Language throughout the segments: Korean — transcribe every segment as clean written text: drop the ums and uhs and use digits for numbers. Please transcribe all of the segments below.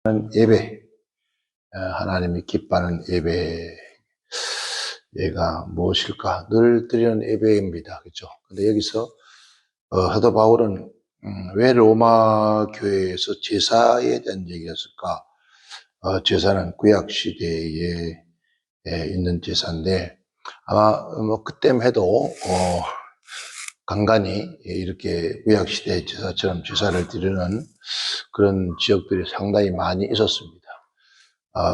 예배, 하나님이 기뻐하는 예배가 무엇일까? 늘 드리는 예배입니다. 그죠? 근데 여기서, 사도 바울은, 왜 로마 교회에서 제사에 대한 얘기가 했을까? 제사는 구약시대에 있는 제사인데, 아마, 그때만 해도, 간간히 이렇게 구약시대 제사처럼 제사를 드리는 그런 지역들이 상당히 많이 있었습니다.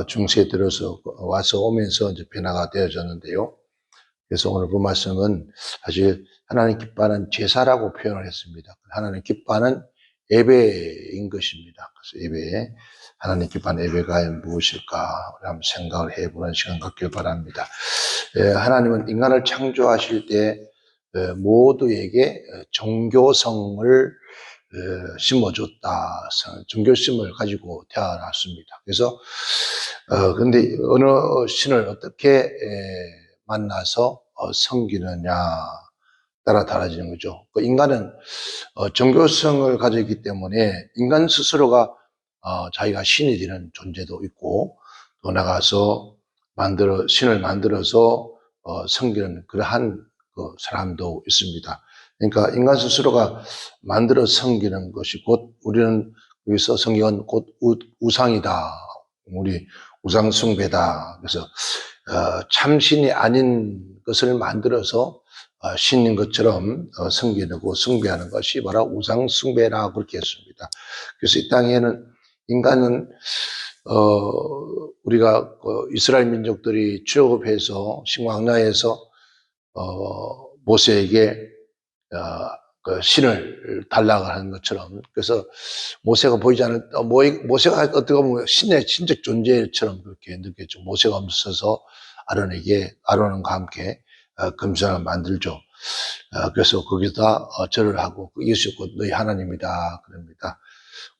중세에 들어서 오면서 이제 변화가 되어졌는데요. 그래서 오늘 그 말씀은 사실 하나님 기뻐하는 제사라고 표현을 했습니다. 하나님 기뻐하는 예배인 것입니다. 그래서 하나님 기뻐하는 예배가 무엇일까? 우리 한번 생각을 해보는 시간 갖길 바랍니다. 하나님은 인간을 창조하실 때 모두에게 종교성을 심어줬다. 종교심을 가지고 태어났습니다. 그래서, 근데 어느 신을 어떻게 만나서 섬기느냐 따라 달라지는 거죠. 그 인간은 종교성을 가지고 있기 때문에 인간 스스로가 자기가 신이 되는 존재도 있고 또 나가서 신을 만들어서 섬기는 그러한 그 사람도 있습니다. 그러니까 인간 스스로가 만들어 섬기는 것이 곧 우리는 여기서 성경은 곧 우상이다. 우리 우상숭배다. 그래서 참신이 아닌 것을 만들어서 신인 것처럼 섬기고 숭배하는 것이 바로 우상숭배라고 그렇게 했습니다. 그래서 이 땅에는 인간은 우리가 이스라엘 민족들이 출애굽해서 신광야에서 모세에게 그 신을 달라고 하는 것처럼, 그래서 모세가 보이지 않을 모세가 어떻게 보면 신의 신적 존재처럼 그렇게 느꼈죠. 모세가 없어서 아론과 함께 금송을 만들죠. 그래서 거기다 절을 하고 이것이 곧 너희 하나님이다 그럽니다.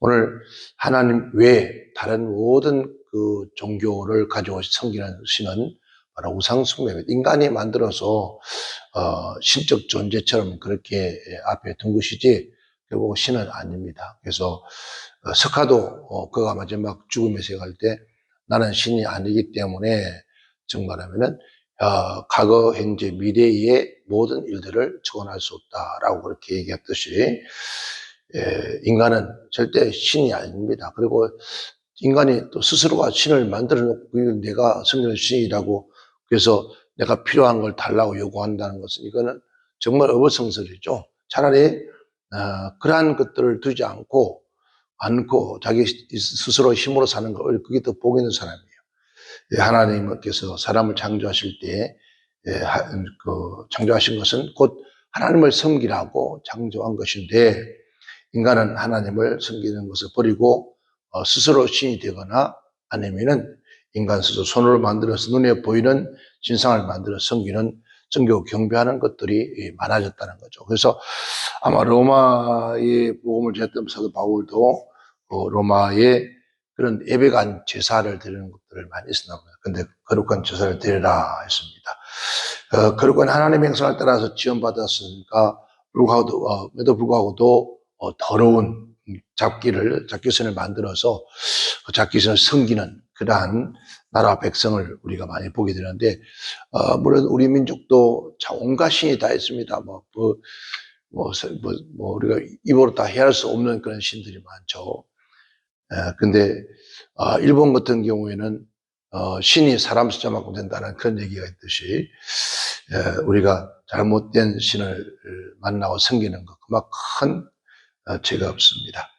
오늘 하나님 외에 다른 모든 그 종교를 가지고 섬기는 신은 바로 우상숭배입니다. 인간이 만들어서 신적 존재처럼 그렇게 앞에 둔 것이지 결국 신은 아닙니다. 그래서 석가도 그가 마지막 죽음에서 갈 때 나는 신이 아니기 때문에 정말하면은 과거, 현재, 미래의 모든 일들을 증언할 수 없다라고 그렇게 얘기했듯이 인간은 절대 신이 아닙니다. 그리고 인간이 또 스스로가 신을 만들어 놓고 내가 성령 신이라고 그래서 내가 필요한 걸 달라고 요구한다는 것은 이거는 정말 어불성설이죠. 차라리 그러한 것들을 두지 않고 자기 스스로 힘으로 사는 거 그게 더 복 있는 사람이에요. 하나님께서 사람을 창조하실 때 창조하신 것은 곧 하나님을 섬기라고 창조한 것인데 인간은 하나님을 섬기는 것을 버리고 스스로 신이 되거나 아니면은 인간 스스로 손으로 만들어서 눈에 보이는 신상을 만들어 섬기고 경배하는 것들이 많아졌다는 거죠. 그래서 아마 로마의 복음을 전했던 사도 바울도 로마의 그런 예배관 제사를 드리는 것들을 많이 했었나 봐요. 근데 거룩한 제사를 드리라 했습니다. 거룩한 하나님의 형상을 따라서 지원받았으니까 불구하고도 더러운 잡기선을 만들어서 그 잡기선을 섬기는 그러한 나라 백성을 우리가 많이 보게 되는데, 물론 우리 민족도 온갖 신이 다 있습니다. 우리가 입으로 다 헤아릴 수 없는 그런 신들이 많죠. 근데, 일본 같은 경우에는, 신이 사람 숫자만큼 된다는 그런 얘기가 있듯이, 우리가 잘못된 신을 만나고 섬기는 것, 그만 큰 죄가 없습니다.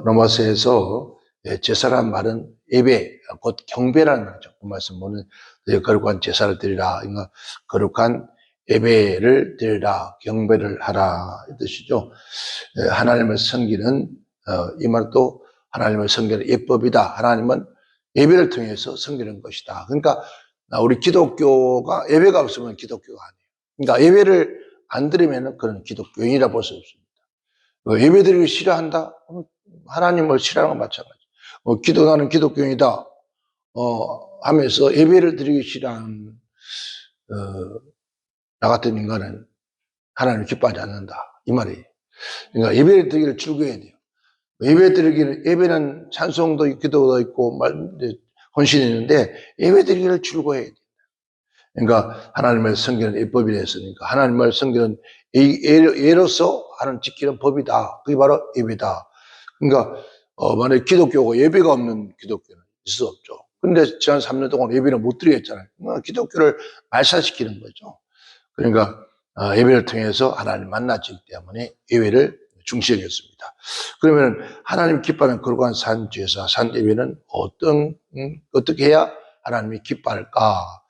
로마서에서 제사란 말은 예배, 곧 경배라는 거죠. 그 말씀은 거룩한 제사를 드리라, 거룩한 예배를 드리라, 경배를 하라 이 뜻이죠. 하나님을 섬기는 이 말도 하나님을 섬기는 예법이다. 하나님은 예배를 통해서 섬기는 것이다. 그러니까 우리 기독교가 예배가 없으면 기독교가 아니에요. 그러니까 예배를 안 드리면 그런 기독교인이라 볼 수 없습니다. 예배드리기 싫어한다? 하나님을 싫어하는 건 마찬가지. 나는 기독교인이다. 하면서 예배를 드리기 싫어하는, 나 같은 인간은 하나님을 기뻐하지 않는다. 이 말이에요. 그러니까 예배를 드리기를 즐겨야 돼요. 예배 드리기를, 예배는 찬송도 기도도 있고 헌신이 있는데 예배 드리기를 즐거워해야 돼. 그러니까 하나님을 섬기는 예법이라 했으니까 하나님을 섬기는 예로서 하는 지키는 법이다. 그게 바로 예배다. 그러니까 만약에 기독교가 예배가 없는 기독교는 있을 수 없죠. 근데 지난 3년 동안 예배를 못 드리겠잖아요. 기독교를 말살시키는 거죠. 그러니까 예배를 통해서 하나님 만나지 때문에 예배를 중시하겠습니다. 그러면 하나님 기뻐하는 거룩한 산주에서 산 예배는 어떻게 해야 하나님이 기뻐할까?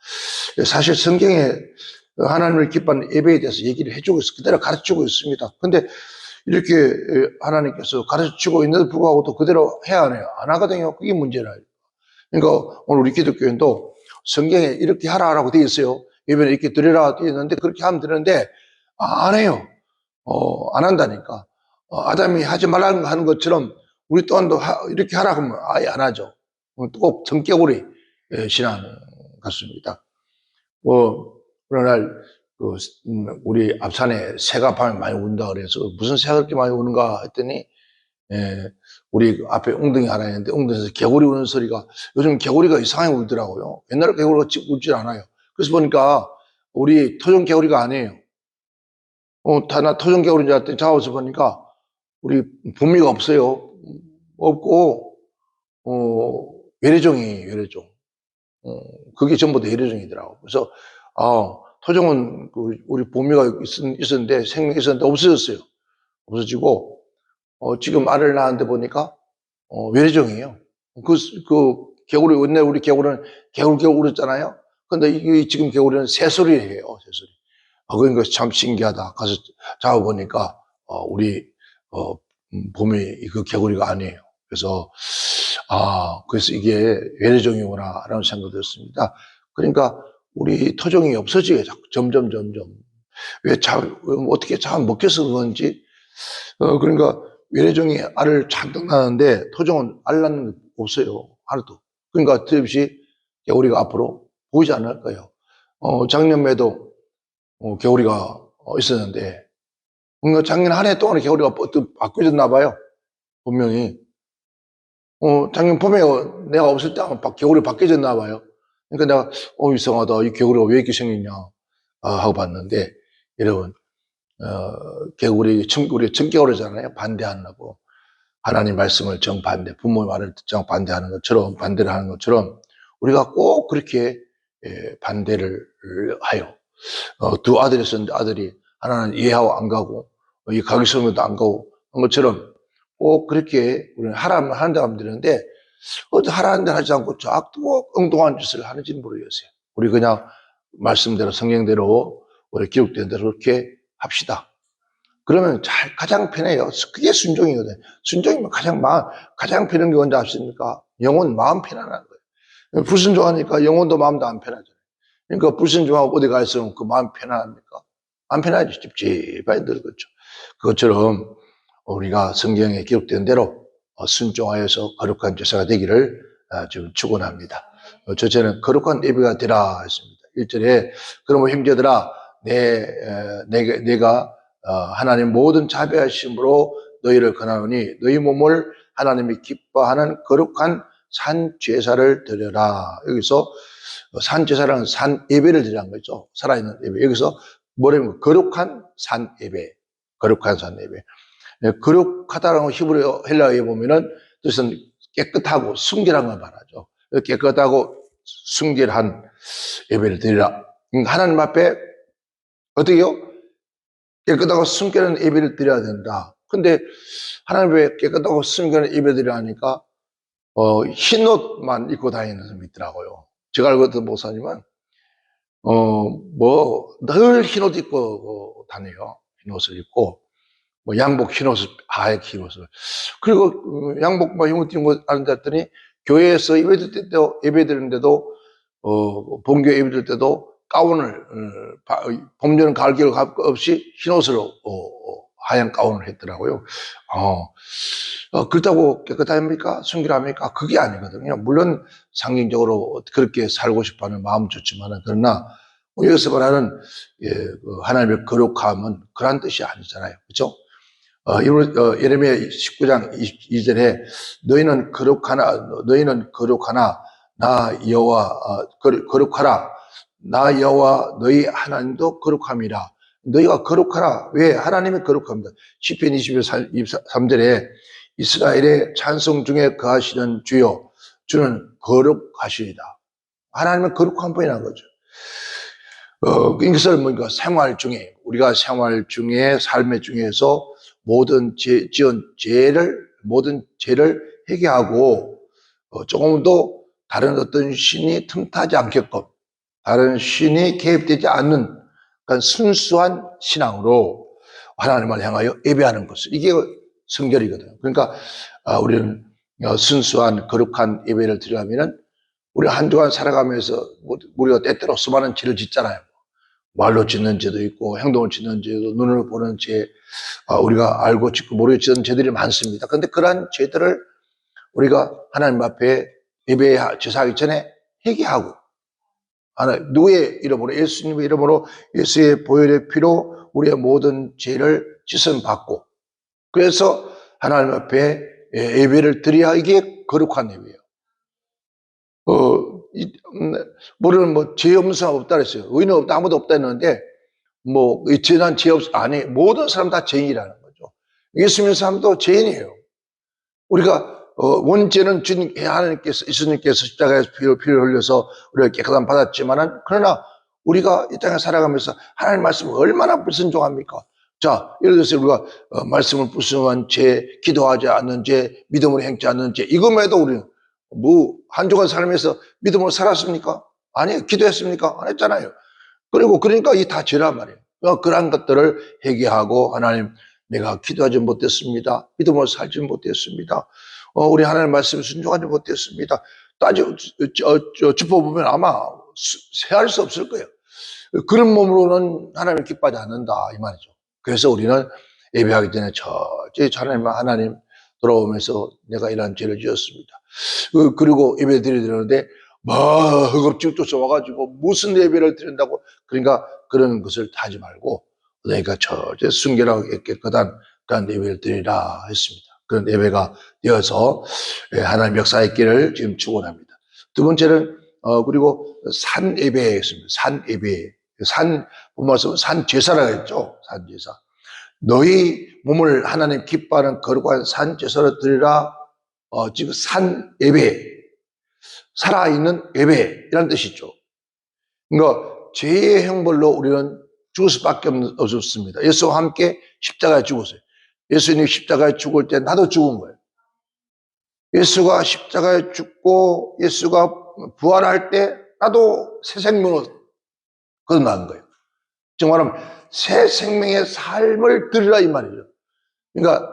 사실 성경에 하나님을 기뻐하는 예배에 대해서 얘기를 해주고 있어. 그대로 가르치고 있습니다. 근데 이렇게 하나님께서 가르치고 있는데도 불구하고 또 그대로 해야 하네요. 안 하거든요. 그게 문제라. 그러니까 오늘 우리 기독교인도 성경에 이렇게 하라고 되어 있어요. 예배는 이렇게 드리라 되어 있는데 그렇게 하면 되는데 안 해요. 안 한다니까. 아담이 하지 말라는 거 하는 것처럼 우리 또한도 이렇게 하라고 하면 아예 안 하죠. 꼭 성격으로 신앙 같습니다. 어느 날 우리 앞산에 새가 밤에 많이 운다 그래서 무슨 새가 그렇게 많이 우는가 했더니 우리 앞에 웅덩이 하나 있는데 웅덩이에서 개구리 우는 소리가 요즘 개구리가 이상하게 울더라고요. 옛날에 개구리가 울질 않아요. 그래서 보니까 우리 토종 개구리가 아니에요. 나 토종 개구리인 줄 알았더니 잡아서 보니까 우리 분미가 없어요. 없고 외래종이에요. 외래종. 그게 전부 다 외래종이더라고. 그래서 토종은 우리 보미가 있었는데 생명이 있었는데 없어졌어요. 없어지고 지금 알을 낳았는데 보니까 외래종이에요. 그 개구리 옛날 우리 개구리는 개굴개굴 울었잖아요. 근데 이 지금 개구리는 새소리를 해요. 새소리. 그러니까 참 신기하다. 가서 잡아보니까 우리 봄이 그 개구리가 아니에요. 그래서 그래서 이게 외래종이구나 라는 생각이 들었습니다. 그러니까 우리 토종이 없어지게 자꾸 점점 어떻게 잘 먹혀서 그런지 그러니까 외래종이 알을 잔뜩 낳는데 토종은 알 낳는 게 없어요. 하나도. 그러니까 드립시 개구리가 앞으로 보이지 않을 거예요. 작년에도 개구리가 있었는데 그러니까 작년 한 해 동안에 개구리가 바뀌어졌나 봐요. 분명히. 작년 봄에 내가 없을 때 개구리 바뀌어졌나 봐요. 그러니까 내가 이상하다. 이 개구리가 왜 이렇게 생겼냐 하고 봤는데 여러분 개구리 청개구리잖아요. 반대하려고 하나님 말씀을 정반대, 부모의 말을 정반대하는 것처럼 반대를 하는 것처럼 우리가 꼭 그렇게 반대를 하여 두 아들이 있었는데 아들이 하나는 이해하고 안 가고 이 가기 싫으면도 안 가고 한 것처럼 꼭 그렇게 우리는 하라면 하는데 하면 되는데 하라는 데 하지 않고 자꾸 엉뚱한 짓을 하는지는 모르겠어요. 우리 그냥 말씀대로 성경대로 우리 기록된 대로 그렇게 합시다. 그러면 가장 편해요. 그게 순종이거든요. 순종이면 가장 편한 게 뭔지 아십니까? 영혼 마음 편안한 거예요. 불순종하니까 영혼도 마음도 안 편하잖아요. 그러니까 불순종하고 어디 가 있으면 그 마음 편안합니까? 안 편하죠. 찝찝하게 늙었죠. 그것처럼 우리가 성경에 기록된 대로 순종하여서 거룩한 제사가 되기를 지금 축원합니다. 첫째는 거룩한 예배가 되라 했습니다. 1절에 그러므로 형제들아 내가 하나님 모든 자비하심으로 너희를 권하노니 너희 몸을 하나님이 기뻐하는 거룩한 산 제사를 드려라. 여기서 산 제사라는 산 예배를 드리라는 거죠. 살아있는 예배. 여기서 뭐라면 거룩한 산 예배. 거룩한 산 예배. 거룩하다라는 거 히브리 헬라어에 보면은 뜻은 깨끗하고 순결한 걸 말하죠. 깨끗하고 순결한 예배를 드리라. 하나님 앞에 어떻게요? 깨끗하고 순결한 예배를 드려야 된다. 근데 하나님 왜 깨끗하고 순결한 예배를 드리라 하니까 흰 옷만 입고 다니는 사람이 있더라고요. 제가 알고 있던 목사님은 늘 흰 옷 입고 다녀요. 흰 옷을 입고 양복 흰 옷을 하얗게 흰 옷을 그리고 양복 흰 옷 입고 다닌다 했더니 교회에서 예배 드리는데도 본교 예배 드릴 때도 가운을 봄, 여름, 가을, 겨울 없이 흰 옷으로 하얀 가운을 했더라고요. 그렇다고 깨끗합니까? 순결합니까? 그게 아니거든요. 물론 상징적으로 그렇게 살고 싶어하는 마음 좋지만은 그러나 여기서 말하는 하나님의 거룩함은 그런 뜻이 아니잖아요. 그렇죠? 예레미야 19장 22절에 너희는 거룩하나 나 여호와 거룩하라 나 여호와 너희 하나님도 거룩함이라. 너희가 거룩하라. 왜? 하나님이 거룩합니다. 시편 23절에 이스라엘의 찬송 중에 거하시는 주여 주는 거룩하시리다. 하나님은 거룩한 분이라는 거죠. 이것을 뭔가 생활 중에 우리가 생활 중에 삶의 중에서 모든 모든 죄를 회개하고 조금도 다른 어떤 신이 틈타지 않게끔 다른 신이 개입되지 않는 그런 순수한 신앙으로 하나님을 향하여 예배하는 것을 이게 성결이거든요. 그러니까 우리는 순수한 거룩한 예배를 드리려면은 우리 한 주간 살아가면서 우리가 때때로 수많은 죄를 짓잖아요. 말로 짓는 죄도 있고 행동을 짓는 죄도 눈으로 보는 죄 우리가 알고 짓고 모르고 짓는 죄들이 많습니다. 그런데 그러한 죄들을 우리가 하나님 앞에 예배 제사하기 전에 회개하고 누구의 이름으로 예수님의 이름으로 예수의 보혈의 피로 우리의 모든 죄를 씻음 받고 그래서 하나님 앞에 예배를 드려야 이게 거룩한 예배예요. 모르는 죄 없는 사람 없다 그랬어요. 의인은 없다 아무도 없다 했는데 죄난 죄 없 아니 모든 사람 다 죄인이라는 거죠. 예수 믿는 사람도 죄인이에요. 우리가 원죄는 주님 하나님께서 예수님께서 십자가에서 피를 흘려서 우리가 깨끗함 받았지만은 그러나 우리가 이 땅에 살아가면서 하나님 말씀을 얼마나 불순종합니까? 자, 예를 들어서 우리가 말씀을 불순종한 죄, 기도하지 않는 죄, 믿음으로 행치 않는 죄 이것만 해도 우리는 한 주간 살면서 믿음으로 살았습니까? 아니, 기도했습니까? 안 했잖아요. 그러니까 이 다 죄란 말이에요. 그러한 것들을 회개하고 하나님 내가 기도하지 못했습니다. 믿음으로 살지 못했습니다. 우리 하나님 말씀 순종하지 못했습니다. 짚어보면 아마 세할 수 없을 거예요. 그런 몸으로는 하나님을 기뻐하지 않는다 이 말이죠. 그래서 우리는 예배하기 전에 철저히 하나님 돌아오면서 내가 이러한 죄를 지었습니다. 그리고 예배 드리는데 허겁지겁 쫓아와가지고 무슨 예배를 드린다고 그러니까 그런 것을 하지 말고 그러니까 철저히 순결하게 깨끗한 그런 예배를 드리라 했습니다. 그런 예배가 되어서 하나님 역사의 길을 지금 축원합니다. 두 번째는 그리고 산 예배였습니다. 산 예배. 본 말씀은 산 제사라고 했죠. 산 제사. 너희 몸을 하나님 기뻐하는 거룩한 산 제사로 드리라. 지금 산 예배. 살아있는 예배라는 뜻이죠. 그러니까 죄의 형벌로 우리는 죽을 수밖에 없었습니다. 예수와 함께 십자가에 죽었어요. 예수님이 십자가에 죽을 때 나도 죽은 거예요. 예수가 십자가에 죽고 예수가 부활할 때 나도 새 생명으로 거듭난 거예요. 즉 말하면 새 생명의 삶을 드리라 이 말이죠. 그러니까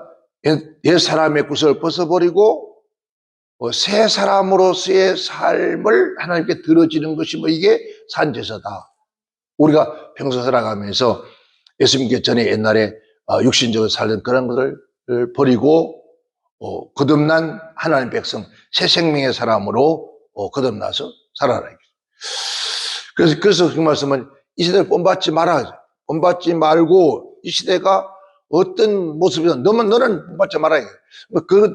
옛 사람의 구슬을 벗어버리고 새 사람으로서의 삶을 하나님께 드려지는 것이 이게 산제사다. 우리가 평소 살아가면서 예수님께 전에 옛날에 육신적으로 살던 그런 것을 버리고 거듭난 하나님 백성 새 생명의 사람으로 거듭나서 살아라. 그래서 그 말씀은 이 시대를 본받지 마라. 본받지 말고 이 시대가 어떤 모습이든 너는 본받지 마라.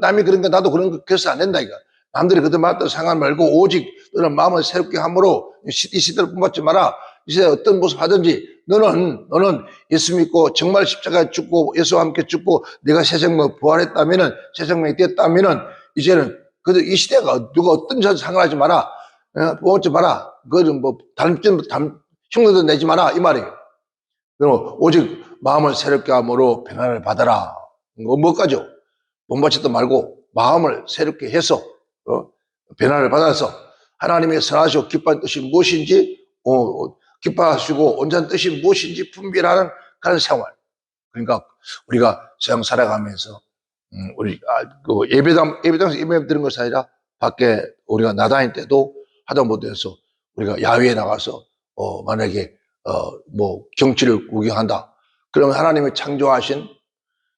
남이 그런 거 나도 그런 거 그래서 안 된다. 이거. 남들이 그들 말도 상관 말고 오직 너는 마음을 새롭게 함으로 이 시대를 본받지 마라. 이 시대에 어떤 모습 하든지 너는 예수 믿고 정말 십자가에 죽고 예수와 함께 죽고 내가 새 생명 부활했다면은 새 생명이 됐다면은 이제는 이 시대가 누가 어떤 전 상관하지 마라. 본받지 마라. 그거는 흉내도 내지 마라 이 말이에요. 그럼 오직 마음을 새롭게 함으로 평안을 받아라. 뭐까지요? 본받지도 말고 마음을 새롭게 해서 변화를 받아서 하나님의 선하시고 기뻐하는 뜻이 무엇인지 기뻐하시고 온전한 뜻이 무엇인지 분별하는 그런 생활. 그러니까 우리가 세상 살아가면서 우리 예배당에서 예배 드리는 것이 아니라 밖에 우리가 나다닐 때도 하다못해서 우리가 야외에 나가서 만약에 경치를 구경한다. 그러면 하나님이 창조하신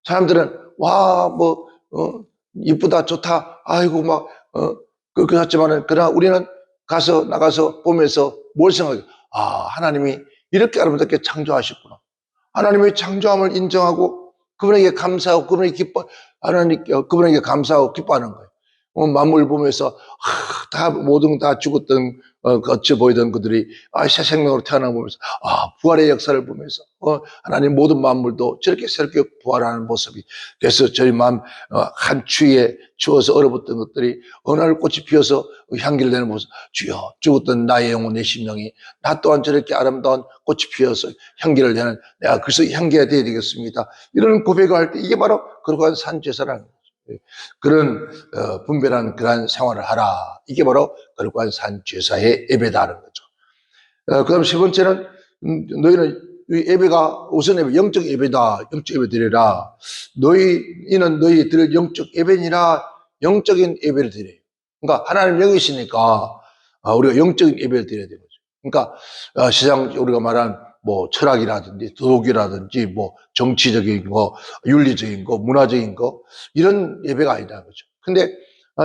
사람들은 이쁘다 좋다 아이고 그렇게 하지만은 그러나 우리는 나가서 보면서 뭘 생각해? 하나님이 이렇게 아름답게 창조하셨구나. 하나님의 창조함을 인정하고 그분에게 감사하고 그분에게 기뻐 하나님 그분에게 감사하고 기뻐하는 거예요. 만물 보면서 다 모든 다 죽었던 거쳐 보이던 그들이 새 생명으로 태어나 보면서 부활의 역사를 보면서 하나님 모든 만물도 저렇게 새롭게 부활하는 모습이 그래서 저희 마음 한 추위에 추워서 얼어붙던 것들이 어느 날 꽃이 피어서 향기를 내는 모습 주여 죽었던 나의 영혼 내 심령이 나 또한 저렇게 아름다운 꽃이 피어서 향기를 내는 내가 그래서 향기가 되어야 되겠습니다. 이런 고백을 할 때 이게 바로 거룩한 산제사라는 거예요. 그런 분별한 그러한 생활을 하라. 이게 바로 거룩한 산제사의 예배다는 거죠. 그 다음 세 번째는 너희는 이 예배가 우선 예배, 영적 예배다. 영적 예배 드리라. 너희는 너희 드릴 영적 예배니라. 영적인 예배를 드려요. 그러니까 하나님 영이시니까 우리가 영적인 예배를 드려야 되는 거죠. 그러니까 세상 우리가 말한 뭐 철학이라든지 도덕이라든지 뭐 정치적인 거, 윤리적인 거, 문화적인 거 이런 예배가 아니라는 거죠. 근데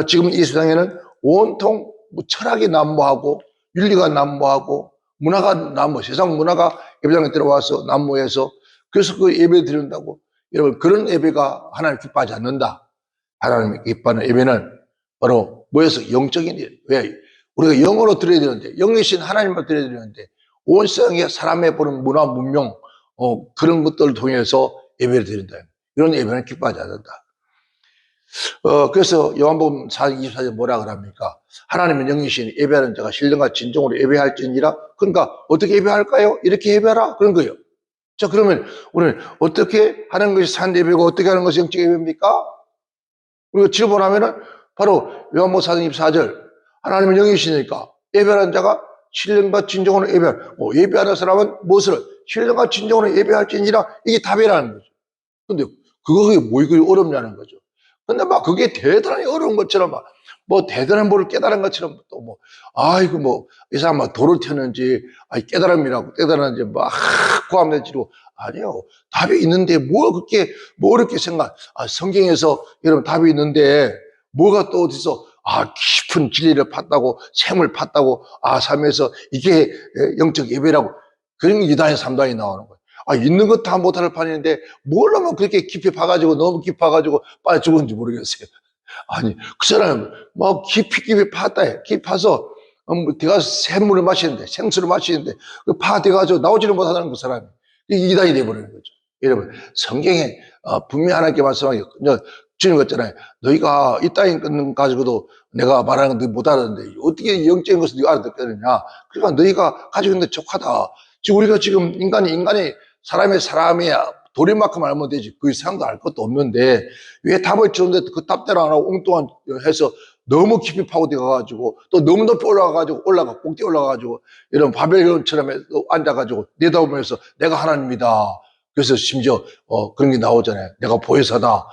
지금 이 세상에는 온통 뭐 철학이 난무하고 윤리가 난무하고 문화가 난무, 세상 문화가 예배당에 들어와서 난무해서 그래서 그 예배 드린다고 여러분 그런 예배가 하나님 기뻐하지 않는다. 하나님 기뻐하는 예배는 바로 뭐여서 영적인 일. 왜? 우리가 영어로 드려야 되는데 영이신 하나님만 드려야 되는데 온 세상에 사람의 보는 문화, 문명 그런 것들을 통해서 예배를 드린다. 이런 예배는 기뻐하지 않는다. 그래서 요한복음 4장 24절 뭐라 그럽니까? 하나님은 영이시니 예배하는 자가 신령과 진정으로 예배할지니라. 그러니까 어떻게 예배할까요? 이렇게 예배하라 그런 거예요. 자 그러면 우리는 어떻게 하는 것이 산 예배고 어떻게 하는 것이 영적 예배입니까? 우리가 질문하면은 바로 요한복음 4장 24절 하나님은 영이시니까 예배하는 자가 신령과 진정으로 예배하는 사람은 무엇을 신령과 진정으로 예배할지니라. 이게 답이라는 거죠. 근데 그게 뭐 이거 어렵냐는 거죠. 근데 막 그게 대단히 어려운 것처럼 뭐 대단한 뭐를 깨달은 것처럼 또 뭐 아이고 뭐 이 사람 막 돌을 튀었는지 깨달음이라고 깨달았는지 막 고함내지고 아니요. 답이 있는데 뭐 그렇게 뭐 어렵게 생각 성경에서 여러분 답이 있는데 뭐가 또 어디서 깊은 진리를 팠다고 샘을 팠다고 삶에서 이게 영적 예배라고 그런 게 2단이 3단이 나오는 거예요. 있는 것 다 못할 판인데 뭘 하면 그렇게 깊이 파가지고 너무 깊이 파가지고 빨리 죽었는지 모르겠어요. 아니 그 사람은 막 깊이 팠다. 깊이 파서 내가 샘물을 마시는데 생수를 마시는데 파돼가지고 나오지를 못하는 그 사람이 이게 2단이 돼버리는 거죠. 여러분 성경에 분명히 하나님께 말씀하기 주님 같잖아요. 너희가 이 땅에 가지고도 내가 말하는 거 너희 못 알았는데 어떻게 영적인 것을 네가 알아듣겠느냐. 그러니까 너희가 가지고 있는 데 족하다. 지금 우리가 지금 인간이 사람이 도리만큼 알면 되지 그 이상도 알 것도 없는데 왜 답을 주는데 그 답대로 안 하고 엉뚱한 해서 너무 깊이 파고들어가지고 또 너무 높이 꼭대기 올라가가지고 이런 바벨론처럼 앉아가지고 내다보면서 내가 하나님이다. 그래서 심지어 그런 게 나오잖아요. 내가 보혜사다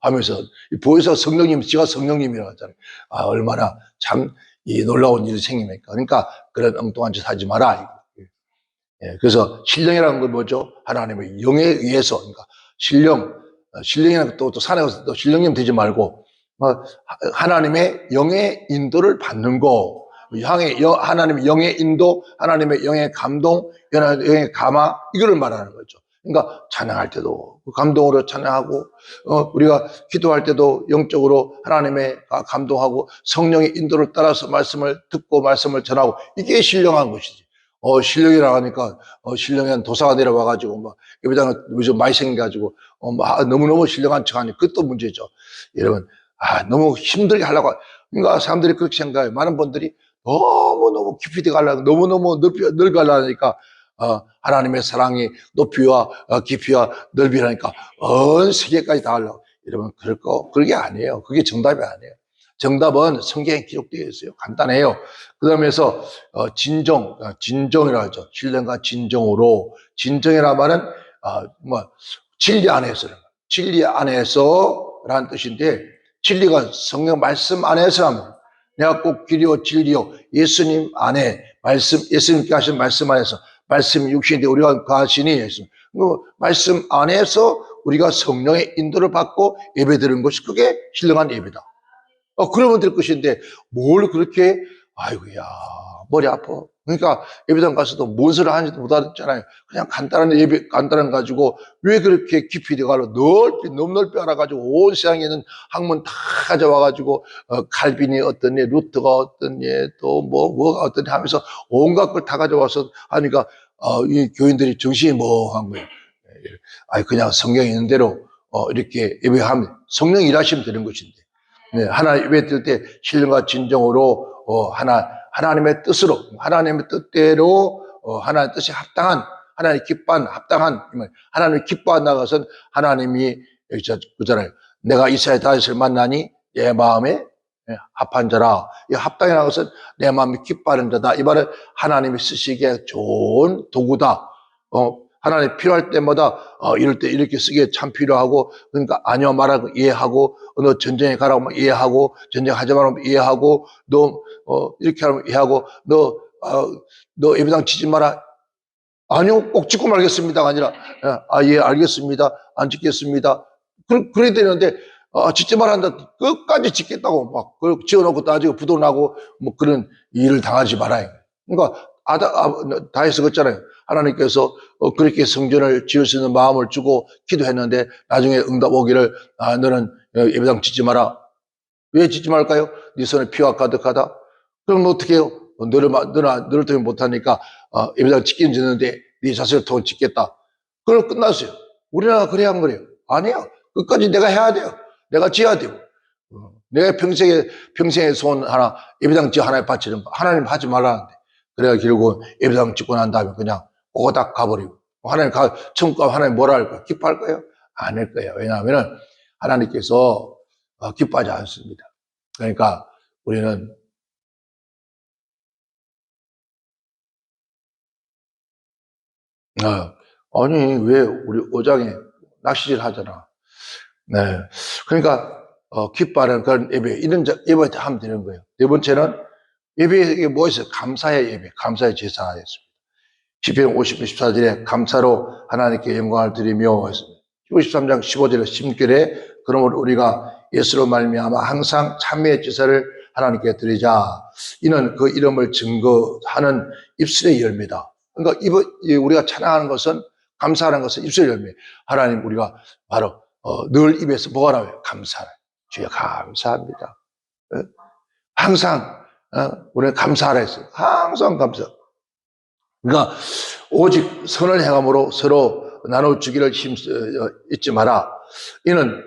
하면서 이 보혜사 성령님, 지가 성령님이라고 하잖아요. 얼마나 참 이 놀라운 일이 생깁니까? 그러니까 그런 엉뚱한 짓 하지 마라. 그래서 신령이라는 건 뭐죠? 하나님의 영에 의해서 그러니까 신령이라는 또 산에 가서 또 신령님 되지 말고 하나님의 영의 인도를 받는 거 하나님의 영의 인도, 하나님의 영의 감동, 영의 감화 이거를 말하는 거죠. 그러니까 찬양할 때도 감동으로 찬양하고 우리가 기도할 때도 영적으로 하나님의 감동하고 성령의 인도를 따라서 말씀을 듣고 말씀을 전하고 이게 신령한 것이지. 신령이라 하니까 신령한 도사가 내려와가지고 막 예배당을 좀 많이 생겨가지고 너무너무 신령한 척하니 그것도 문제죠. 여러분 너무 힘들게 하려고 그러니까 사람들이 그렇게 생각해요. 많은 분들이 너무너무 깊이 들어가려고 너무너무 넓게 하려니까 하나님의 사랑이 높이와 깊이와 넓이라니까 온 세계까지 다 하려고. 여러분 그게 아니에요. 그게 정답이 아니에요. 정답은 성경에 기록되어 있어요. 간단해요. 그 다음에서 진정이라고 하죠. 신령과 진정으로. 진정이라는 말은 진리 안에서라는 뜻인데 진리가 성경 말씀 안에서라면 내가 꼭 길이요 진리요 예수님 안에 예수님께 하신 말씀 안에서 말씀이 육신인데 우리가 가시니 예수님. 말씀 안에서 우리가 성령의 인도를 받고 예배드리는 것이 그게 신령한 예배다. 그러면 될 것인데 뭘 그렇게 아이고야 머리 아파. 그러니까 예배당 가서도 뭔 소리 하는지도 못 알았잖아요. 그냥 간단한 예배, 간단한 가지고 왜 그렇게 깊이 들어가로 너무 넓게 알아가지고 온 세상에 있는 학문 다 가져와가지고, 칼빈이 어떤 예, 루터가 어떤 예, 또 뭐가 어떤 예 하면서 온갖 걸 다 가져와서 하니까, 이 교인들이 정신이 멍한 거예요. 그냥 성경에 있는 대로, 이렇게 예배하면 성령 일하시면 되는 것인데. 네, 하나 예배 드릴 때 신령과 진정으로, 하나님의 뜻으로, 하나님의 뜻대로, 하나님의 뜻이 합당한, 하나님의 기뻐한, 합당한, 하나님이 기뻐한다는 것은 하나님이, 여기 그잖아요. 내가 이스라엘 다윗을 만나니 내 마음에 합한 자라. 이 합당이라는 것은 내 마음이 기뻐하는 자다. 이 말은 하나님이 쓰시기에 좋은 도구다. 하나님 필요할 때마다 이럴 때 이렇게 쓰기에 참 필요하고, 그러니까 아니요 말하고 이해하고, 너 전쟁에 가라고 하면 이해하고, 전쟁하지 말라고 이해하고, 너 이렇게 하면 이해하고, 너 예배당 치지 마라. 아니요, 꼭 짓고 말겠습니다가 아니라, 예, 알겠습니다. 안 짓겠습니다. 그래야 되는데, 짓지 말한다. 끝까지 짓겠다고 막, 지어놓고 따지고 부도나고, 뭐 그런 일을 당하지 말아요. 그러니까, 다해서 그랬잖아요. 하나님께서 그렇게 성전을 지을 수 있는 마음을 주고 기도했는데, 나중에 응답 오기를, 너는 예배당 짓지 마라. 왜 짓지 말까요? 네 손에 피가 가득하다. 그럼 어떻게 해요? 너를 때문에 못하니까, 예배당 짓긴 짓는데, 네 자식을 통해 짓겠다. 그럼 끝났어요. 우리나라가 그래야 한 거예요. 아니에요. 끝까지 내가 해야 돼요. 내가 지어야 돼요. 내가 평생의 소원 하나, 예배당 지어 하나에 바치는 거. 하나님 하지 말라는데. 그래야 결국 예배당 짓고 난 다음에 그냥 오고닥 가버리고. 천국 가면 하나님 뭐라 할까요? 기뻐할 거예요? 안 할 거예요. 왜냐하면 하나님께서 기뻐하지 않습니다. 그러니까 우리는 아니 왜 우리 어장에 낚시질 하잖아. 네, 그러니까 기뻐하는 그런 예배 이런 예배 하면 되는 거예요. 네 번째는 예배에 뭐 있어요? 감사의 예배, 감사의 제사였습니다. 시편 50편 14절에 감사로 하나님께 영광을 드리며 했습니다. 53장 15절에 심결에 그러므로 우리가 예수로 말미암아 항상 찬미의 제사를 하나님께 드리자. 이는 그 이름을 증거하는 입술의 열매다. 그러니까 우리가 찬양하는 것은 감사하는 것은 입술의 열매. 하나님 우리가 바로 늘 입에서 뭐가 나와요? 감사를. 주여 감사합니다. 항상 우리는 감사하라 했어요. 항상 감사. 그러니까 오직 선을 행함으로 서로 나눠주기를 잊지 마라. 이는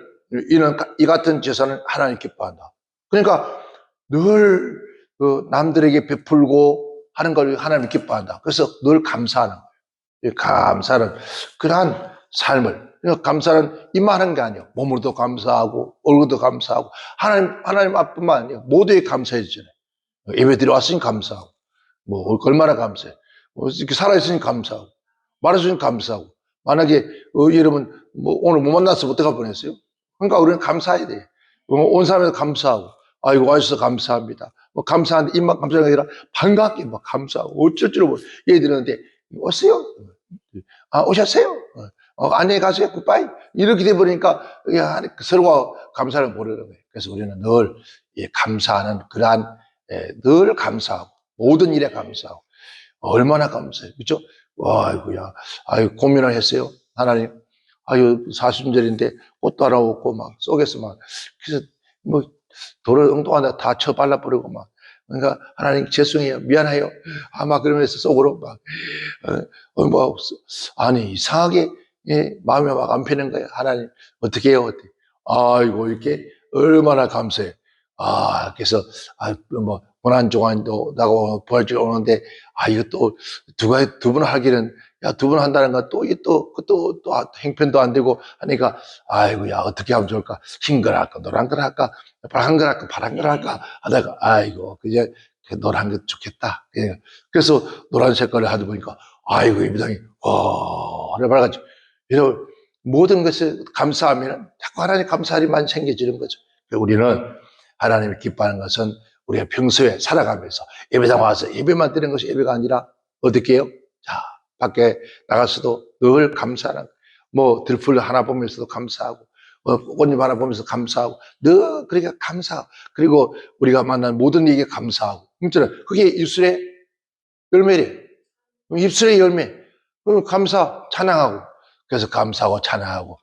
이 같은 제사는 하나님 기뻐한다. 그러니까 늘 남들에게 베풀고 하는 걸 하나님 기뻐한다. 그래서 늘 감사하는 거예요. 감사는 그러한 삶을. 그러니까 감사는 입만 하는 게 아니에요. 몸으로도 감사하고 얼굴도 감사하고 하나님 앞뿐만 아니에요. 모두에 감사해지잖아요. 예배 드려왔으니 감사하고 뭐 얼마나 감사해. 이렇게 살아있으니 감사하고 말해주니 감사하고 만약에 여러분 뭐 오늘 못 만났으면 어떡할 뻔했어요? 그러니까 우리는 감사해야 돼. 온 사람에서 감사하고 아이고 와주셔서 감사합니다. 뭐 감사한데 입만 감사하는 게 아니라 반갑게 막 감사하고 어쩔 줄 모르고 얘기 들었는데 오세요. 오셨어요. 안녕히 가세요. 굿바이. 이렇게 돼버리니까 서로가 감사를 모르는 거예요. 그래서 우리는 늘 감사하는 그러한 늘 감사하고 모든 일에 감사하고 얼마나 감사해요. 그죠? 아이고야. 고민을 했어요. 하나님. 사순절인데 꽃도 하나 없고 막 속에서 막 그래서 뭐 돌을 엉뚱하다 다 쳐 발라버리고 막 그러니까 하나님 죄송해요. 미안해요. 막 그러면서 속으로 막 아니 이상하게 마음이 막 안 펴는 거예요. 하나님 어떻게 해요? 어떻게? 아이고 이렇게 얼마나 감사해요. 그래서 뭐 고난종환도 나고 부활절 오는데 이거 또 두 번 하기는 두 번 한다는 건 또 이게 또 행편도 안 되고 하니까 아이고야 어떻게 하면 좋을까? 흰 걸 할까? 노란 걸 할까? 파란 걸 할까? 파란 걸 할까? 하다가 아이고 그제 노란 게 좋겠다. 그래서 노란 색깔을 하다 보니까 아이고 입장이 밝아지고 그래서 모든 것을 감사하면 자꾸 하나님 감사함만 생겨지는 거죠. 우리는 하나님이 기뻐하는 것은 우리가 평소에 살아가면서 예배당 와서 예배만 드리는 것이 예배가 아니라 어떻게 해요? 자, 밖에 나가서도 늘 감사하는 뭐 들풀 하나 보면서도 감사하고 꽃잎 하나 보면서 감사하고 늘 그렇게 감사하고 그리고 우리가 만난 모든 일에 감사하고 그게 입술에 열매래. 입술의 열매. 그럼 감사, 찬양하고. 그래서 감사하고 찬양하고.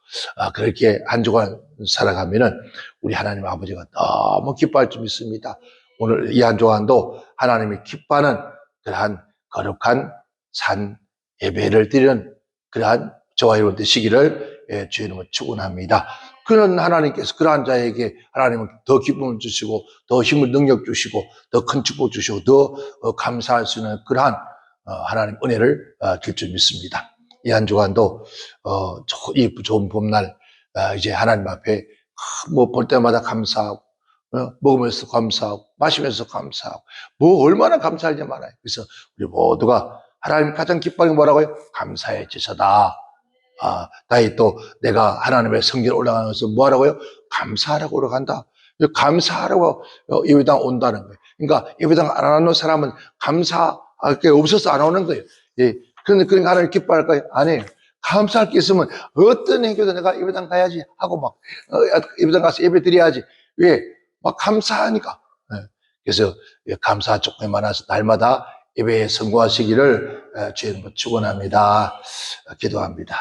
그렇게 한 주간 살아가면은 우리 하나님 아버지가 너무 기뻐할 줄 믿습니다. 오늘 이 한 주간도 하나님이 기뻐하는 그러한 거룩한 산 예배를 드리는 그러한 저와 여러분 되시기를 주의 이름으로 축원합니다. 그런 하나님께서 그러한 자에게 하나님은 더 기쁨을 주시고 더 힘을 능력 주시고 더 큰 축복 주시고 더 감사할 수 있는 그러한 하나님 은혜를 줄 줄 믿습니다. 이 한 주간도 이 좋은 봄날 이제 하나님 앞에 뭐 볼 때마다 감사하고 먹으면서 감사하고 마시면서 감사하고 뭐 얼마나 감사할 게 많아요. 그래서 우리 모두가 하나님 가장 기뻐하는 게 뭐라고요? 감사의 제사다. 다시 또 내가 하나님의 성전에 올라가는 것을 뭐 하라고요? 감사하라고 올라간다. 감사하라고 예배당 온다는 거예요. 그러니까 예배당 안 오는 사람은 감사할 게 없어서 안 오는 거예요. 예. 그러니까 하나님 기뻐할까요? 아니에요. 감사할 게 있으면 어떤 행위도 내가 예배당 가야지 하고 막 예배당 가서 예배 드려야지. 왜? 막 감사하니까. 예. 그래서 감사 조금이 많아서 날마다 예배에 성공하시기를 주님 축원합니다. 기도합니다.